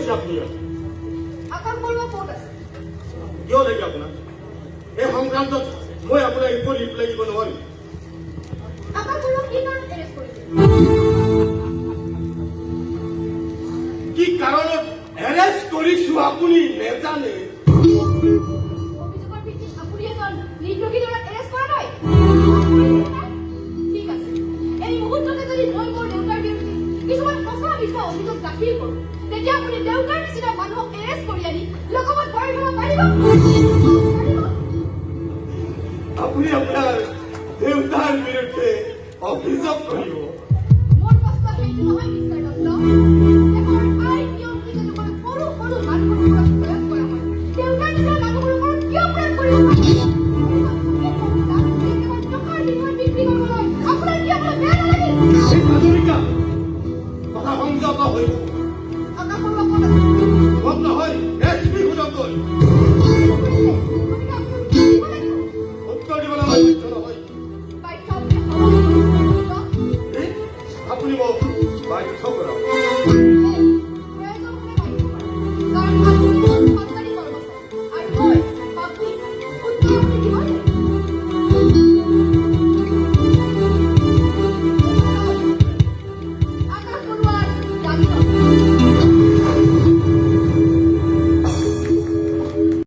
কৈছে আপুনি আকাশ বৰুৱা ক'ত আছে কিয় লাগে আপোনাক এই সংক্ৰান্তত মই আপোনাক একো ৰিপ্লাই দিব নোৱাৰিম আকাশ বৰুৱা কি কাৰণ এৰেষ্ট কৰিছে কি কাৰণত এৰেষ্ট কৰিছো আপুনি নেজানে অভিযোগৰ ভিত্তিত আপুনি এজন নিৰ্দোষী ল'ৰাক এৰেষ্ট কৰা নাই ঠিক আছে এই মুহূৰ্ততে যদি মই মোৰ দেউতাৰ বিৰুদ্ধে কিছুমান সঁচা মিছা অভিযোগ দাখিল কৰোঁ তেতিয়া আপুনি দেউতাৰ নিচিনা মানুহক এৰেষ্ট কৰি আনি লোকমত ভৰাই থব পাৰিব আপুনি আপোনাৰ দেউতাৰ বিৰুদ্ধে অভিযোগ কৰিব মোৰ প্ৰশ্ন সেইটো নহয় মিষ্টাৰ দত্ত দেশৰ আইন নিয়ম যেনেকৈ সৰু সৰু মানুহৰ ওপৰত প্ৰয়োগ কৰা হয় দেউতাৰ নিচিনা মানুহৰ ওপৰত কিয় প্ৰয়োগ কৰিব টকাৰ বিনিময়ত বিক্ৰী কৰিবলৈ আপোনাৰ কি আপোনাৰ বেয়া নালাগে এই হাজৰিকা কথা সংযত হৈ আকাশ বৰুৱা ক'ত আছে গম নহয় এছপি সুধকগৈ উত্তৰ দিব নালাগে নহয় বাধ্য আপুনি সলনি কৰিছে আপুনি মোক বাধ্য কৰাব প্ৰয়োজন হ'লে বাধ্য কৰক কাৰণ আপুনি এজন চৰকাৰী কৰ্মচাৰী আৰু মই পাব্লিক উত্তৰ আপুনি দিব লাগিব